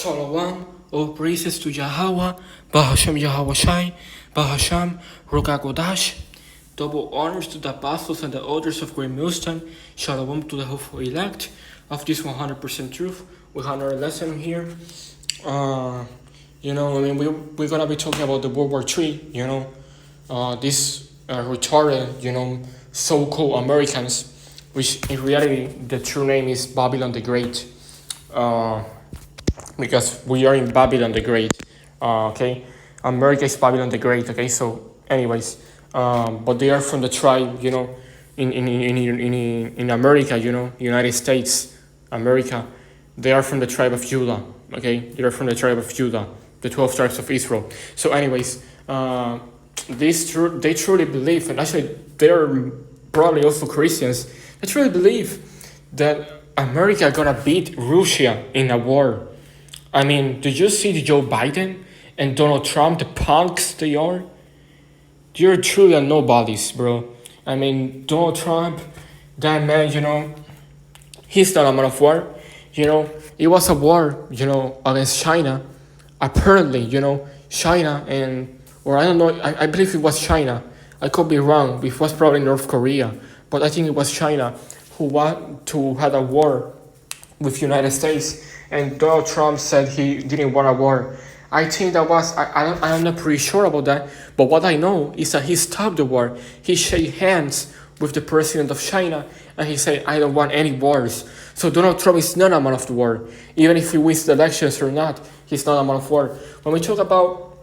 Shalom, all praises to Yahweh, Bahashem Yahweh Shai, Bahashem Rogagodash. Double honors to the apostles and the elders of Great Millstone. Shalom to the hopeful elect of this 100% truth. We have another lesson here. We're gonna be talking about the WW3. These retarded, so-called Americans, which in reality the true name is Babylon the Great. Because we are in Babylon the Great, okay? America is Babylon the Great, okay? So, anyways, but they are from the tribe, in America, United States, America. They are from the tribe of Judah, okay? They are from the tribe of Judah, the 12 tribes of Israel. So, anyways, they truly believe, and actually they're probably also Christians. They truly believe that America gonna beat Russia in a war. I mean, did you see Joe Biden and Donald Trump, the punks they are? They're truly nobodies, bro. I mean, Donald Trump, that man, he's not a man of war. It was a war, against China. Apparently, China or I don't know, I believe it was China. I could be wrong, it was probably North Korea. But I think it was China who want to have a war with United States. And Donald Trump said he didn't want a war. I think that was, I'm not pretty sure about that, but what I know is that he stopped the war. He shook hands with the president of China, and he said, I don't want any wars. So Donald Trump is not a man of the war. Even if he wins the elections or not, he's not a man of war. When we talk about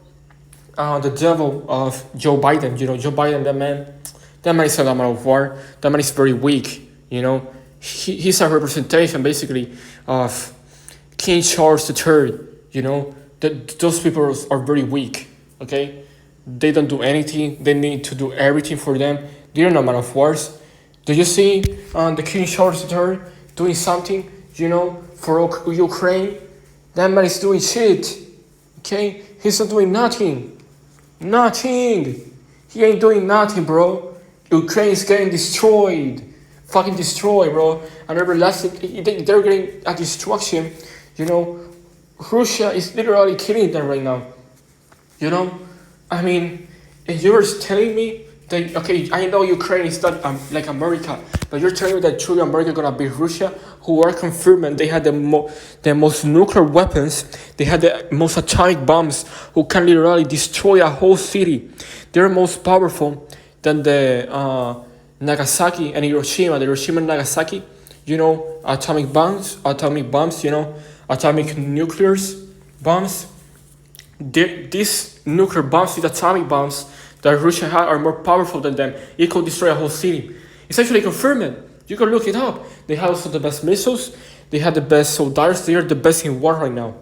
the devil of Joe Biden, Joe Biden, that man is not a man of war. That man is very weak, He's a representation, basically, of King Charles III, those people are very weak, okay? They don't do anything. They need to do everything for them. They're not man of wars. Do you see the King Charles III doing something, for Ukraine? That man is doing shit, okay? He's not doing nothing. Nothing. He ain't doing nothing, bro. Ukraine is getting destroyed. Fucking destroyed, bro. And everlasting, they're getting a destruction. Russia is literally killing them right now. I mean, if you're telling me that, okay, I know Ukraine is not like America, but you're telling me that truly America gonna beat Russia, who are confirming they had the most nuclear weapons, they had the most atomic bombs, who can literally destroy a whole city. They're most powerful than the Nagasaki and Hiroshima. The Hiroshima and Nagasaki, atomic bombs, atomic nuclear bombs. These nuclear bombs, these atomic bombs that Russia had are more powerful than them. It could destroy a whole city. It's actually confirmed. You can look it up. They have also the best missiles. They have the best soldiers. They are the best in war right now.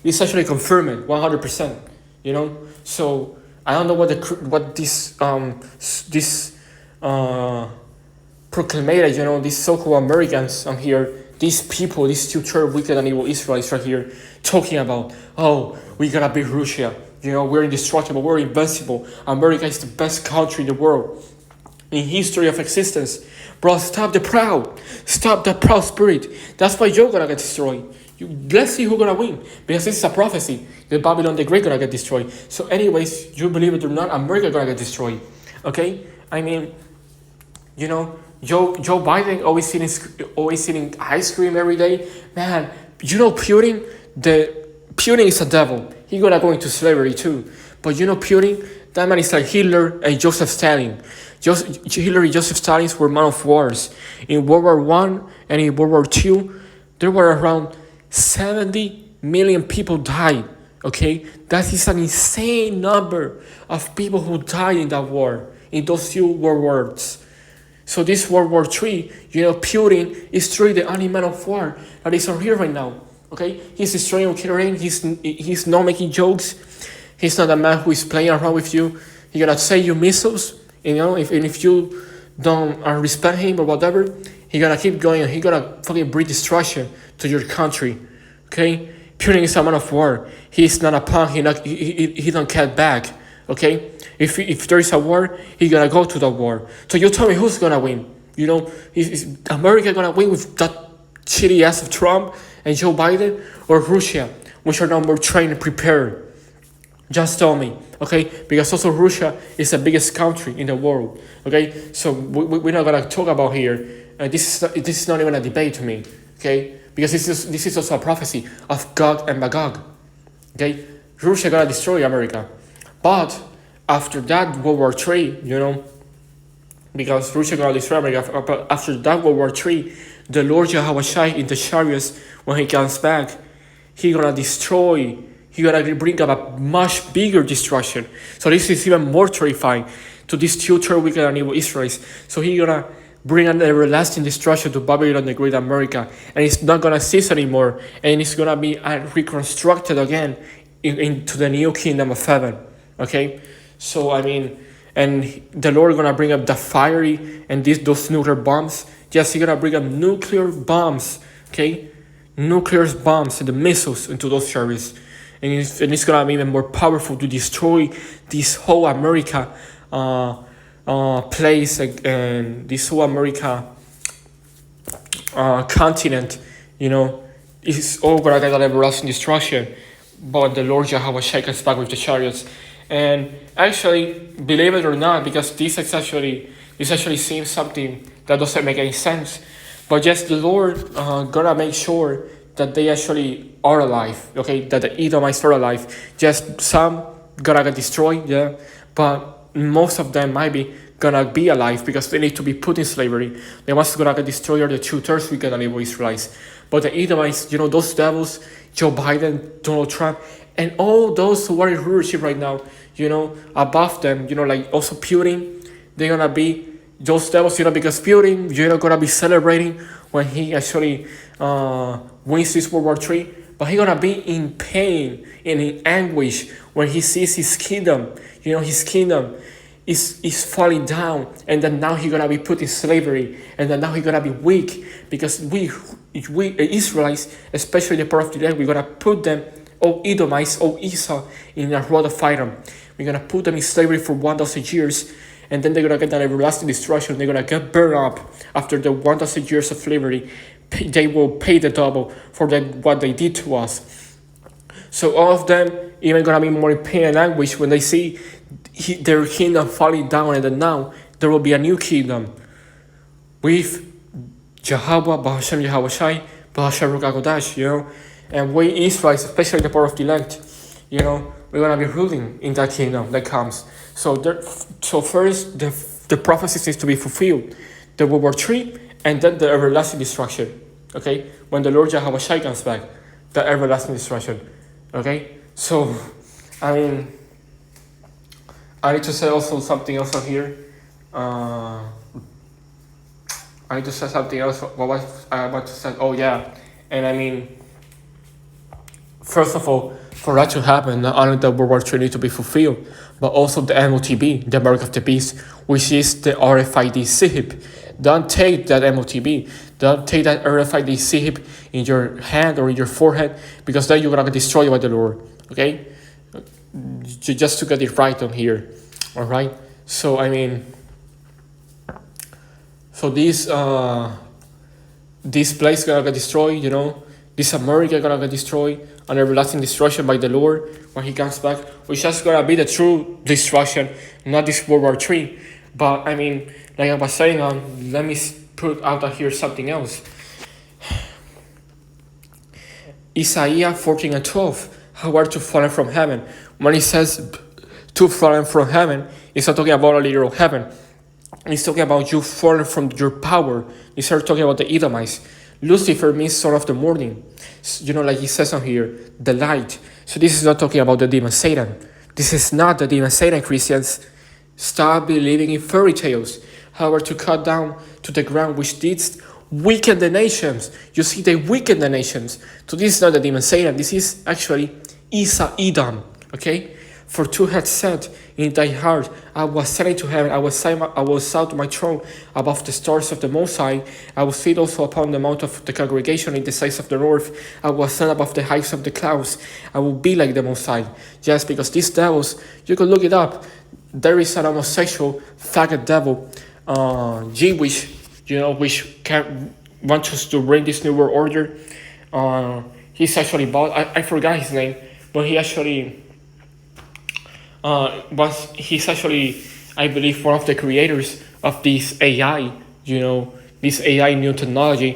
It's actually confirmed, 100%. So I don't know what this proclamator, these so-called Americans here. These people, these two wicked and evil Israelites right here, talking about, oh, we gotta beat Russia. We're indestructible, we're invincible. America is the best country in the world, in history of existence. Bro, stop the proud spirit. That's why you're gonna get destroyed. Let's see who's gonna win, because this is a prophecy. The Babylon the Great gonna get destroyed. So, anyways, you believe it or not, America gonna get destroyed. Okay, I mean, Joe Biden always eating ice cream every day. Man, Putin is a devil. He gonna go into slavery too. But Putin, that man is like Hitler and Joseph Stalin. Hitler and Joseph Stalin were men of wars. In World War I and in World War II, there were around 70 million people died. Okay, that is an insane number of people who died in that war, in those two world wars. So this World War III, Putin is truly the only man of war that is on here right now. Okay, he's destroying Ukraine. He's not making jokes. He's not a man who is playing around with you. He's gonna say you missiles. If you don't respect him or whatever, he's gonna keep going and he's gonna fucking bring destruction to your country. Okay, Putin is a man of war. He's not a punk. He don't get back. Okay, if there is a war, he's gonna go to the war. So you tell me who's gonna win? Is America gonna win with that shitty ass of Trump and Joe Biden, or Russia which are now more trained and prepared. Just tell me, okay? Because also Russia is the biggest country in the world, okay? So we're not gonna talk about here. This is not even a debate to me, okay? Because this is also a prophecy of Gog and Magog, okay? Russia gonna destroy America, but after that World War III, because Russia gonna destroy America. But after that World War III, the Lord Yahweh in the chariots, when he comes back, he gonna destroy. He gonna bring up a much bigger destruction. So this is even more terrifying to these two third wicked and evil Israelites. So he gonna bring an everlasting destruction to Babylon the Great America, and it's not gonna cease anymore, and it's gonna be reconstructed again into the new kingdom of heaven. Okay, so I mean, and the Lord gonna bring up the fiery and those nuclear bombs. Yes, He's gonna bring up nuclear bombs. Okay, nuclear bombs and the missiles into those chariots, and it's gonna be even more powerful to destroy this whole America place and this whole America continent. It's all gonna get an everlasting destruction. But the Lord Yahweh shake us back with the chariots. And actually, believe it or not, because this actually seems something that doesn't make any sense. But just the Lord gonna make sure that they actually are alive. Okay, that the Edomites are alive. Just some gonna get destroyed, yeah. But most of them might be gonna be alive because they need to be put in slavery. They must gonna get destroyed are the 2/3 wicked and evil Israelites. But the Edomites, those devils, Joe Biden, Donald Trump, and all those who are in rulership right now, above them, like also Putin, they're gonna be those devils, because Putin, gonna be celebrating when he actually wins this World War III, but he's gonna be in pain and in anguish when he sees his kingdom, his kingdom is falling down, and then now he's gonna be put in slavery, and then now he's gonna be weak, because we Israelites, especially the part of the land, we're gonna put them, Edomites, Esau, in a rod of iron. We're gonna put them in slavery for 1,000 years, and then they're gonna get that everlasting destruction. They're gonna get burned up after the 1,000 years of slavery. They will pay the double for what they did to us. So all of them even gonna be more in pain and anguish when they see their kingdom falling down, and then now there will be a new kingdom with Jehovah, Bahashem Yahweh Shai, Bahashem Rukakodash, and we Israelites, especially the part of the land, we're gonna be ruling in that kingdom that comes. So first the prophecies needs to be fulfilled, the World War III, and then the everlasting destruction. Okay, when the Lord Yahweh Shai comes back, the everlasting destruction. Okay, so I mean, I need to say also something else here. I need to say something else. What was I about to say? Oh yeah, and I mean, first of all, for that to happen, not only the World War III need to be fulfilled, but also the MOTB, the mark of the beast, which is the RFID SIHIP. Don't take that MOTB. Don't take that RFID SIHIP in your hand or in your forehead, because then you're gonna get destroyed by the Lord. Okay, just to get it right on here. All right. So I mean, so this place gonna get destroyed. This America gonna get destroyed, an everlasting destruction by the Lord when He comes back, which is gonna be the true destruction, not this World War III. But I mean, like I was saying, let me put out here something else. Isaiah 14:12, how are to fallen from heaven? When it says to fallen from heaven, it's not talking about a literal heaven. It's talking about you falling from your power. It's not talking about the Edomites. Lucifer means son of the morning. Like he says on here, the light. So this is not talking about the demon Satan. This is not the demon Satan, Christians. Stop believing in fairy tales. However, to cut down to the ground which did weaken the nations. You see, they weaken the nations. So this is not the demon Satan. This is actually Edom. Okay? For two had said in thy heart, I was ascending to heaven, I will set my throne above the stars of the Most High. I will sit also upon the mount of the congregation in the sides of the north. I will ascend above the heights of the clouds. I will be like the Most High. Yes, because these devils, you can look it up. There is an homosexual faggot devil, Jewish, which can want us to bring this new world order. he's actually bought. I forgot his name, but he actually he's actually, I believe, one of the creators of this AI. This AI new technology.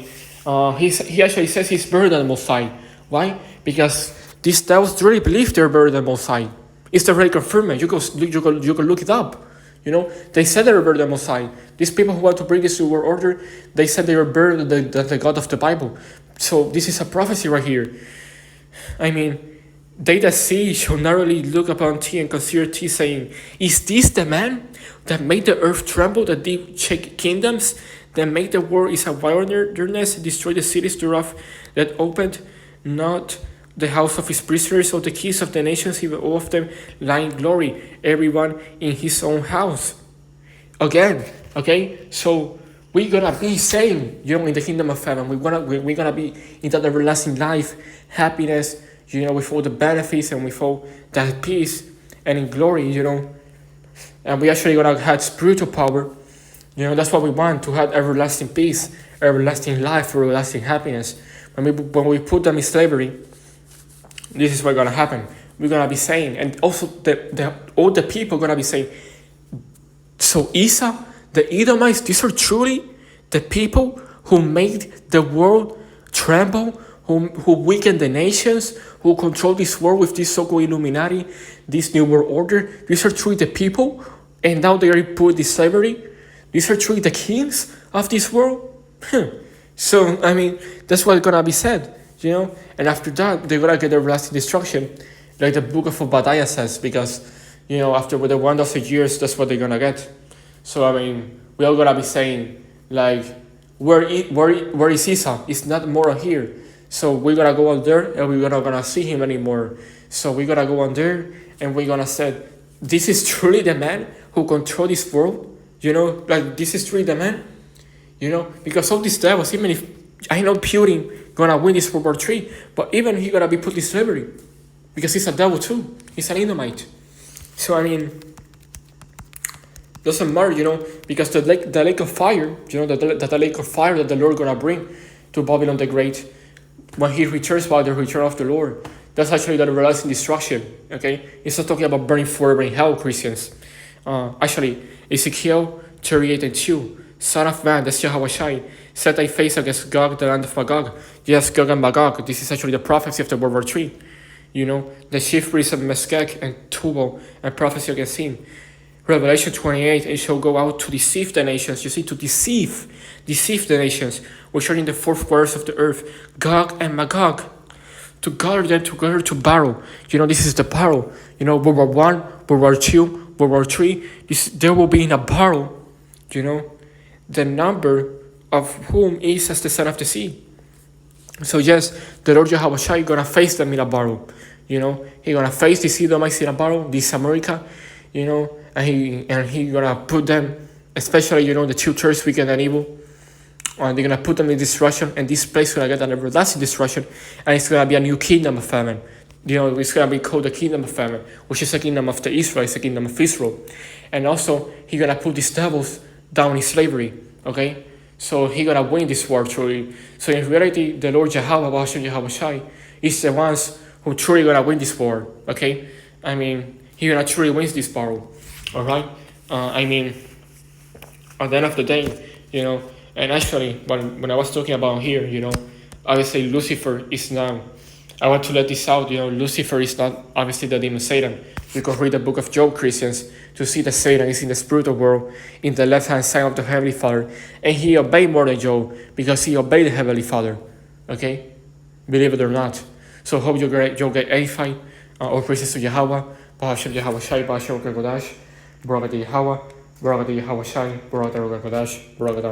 He actually says he's better than the Mosai. Why? Because these devils really believe they're better than Mosai. It's already confirmed. You go look it up. They said they were better than Mosai. These people who want to bring this to world order, they said they were better than the God of the Bible. So this is a prophecy right here. I mean, they that see shall narrowly look upon thee and consider thee, saying, is this the man that made the earth tremble, the deep shake kingdoms, that made the world is a wilderness, destroy the cities thereof, that opened not the house of his prisoners, or the keys of the nations, even all of them lie in glory, everyone in his own house. Again, okay? So we're gonna be saved, in the kingdom of heaven. We're gonna be in that everlasting life, happiness, with all the benefits and with all that peace and in glory, And we actually gonna have spiritual power. That's what we want, to have everlasting peace, everlasting life, everlasting happiness. When we put them in slavery, this is what's gonna happen. We're gonna be saying, and also all the people are gonna be saying, so Esau, the Edomites, these are truly the people who made the world tremble, who weakened the nations, who control this world with this so-called Illuminati, this new world order. These are truly the people, and now they are put in slavery. These are truly the kings of this world. So I mean, that's what's gonna be said, And after that, they're gonna get everlasting destruction, like the book of Obadiah says, because after the 1,000 years, that's what they're gonna get. So I mean, we all gonna be saying like, where is Esau? It's not more here. So we're gonna go on there, and we're not gonna see him anymore. So we're gonna go on there, and we're gonna say, this is truly the man who controls this world. Like this is truly the man. Because of these devils, even if I know Putin gonna win this World War III, but even he gonna be put in slavery, because he's a devil too. He's an Edomite. So I mean, doesn't matter, because the lake of fire, the lake of fire that the Lord gonna bring to Babylon the Great, when he returns by the return of the Lord, that's actually the everlasting destruction. Okay, it's not talking about burning forever in hell, Christians. Actually, Ezekiel 38:2, Son of man, that's Yahweh, set thy face against Gog, the land of Magog. Yes, Gog and Magog. This is actually the prophecy of the World War III. The chief priests of Meskek and Tubal, and prophecy against him. Revelation 28, it shall go out to deceive the nations. You see, to deceive the nations, which are in the fourth quarters of the earth, Gog and Magog, to gather them together to battle. This is the battle. World War I, World War II, World War III. There will be in a battle, the number of whom is as the sand of the sea. So yes, the Lord Yahweh is gonna face them in a battle. He gonna face the Edomites in a battle, this America, and he gonna put them, especially the two-thirds wicked and evil, and they're gonna put them in destruction, and this place gonna get an everlasting destruction, and it's gonna be a new kingdom of heaven. It's gonna be called the kingdom of heaven, which is the kingdom of the Israel, it's the kingdom of Israel, and also he gonna put these devils down in slavery. Okay, so he gonna win this war truly. So in reality, the Lord Yahweh Shai is the ones who truly gonna win this war. Okay, I mean, he gonna truly wins this battle. All right, I mean, at the end of the day, and actually, when I was talking about here, obviously Lucifer is not. I want to let this out. Lucifer is not obviously the demon Satan. You can read the book of Job, Christians, to see that Satan is in the spiritual world, in the left-hand side of the Heavenly Father, and he obeyed more than Job because he obeyed the Heavenly Father. Okay, believe it or not. So hope you get edified. All praises to Yahweh. Bahashem Yahweh Shai, Bahashem Kodash, Barak Yahweh, Barak Yahweh Shai, Barak Kodash, Barak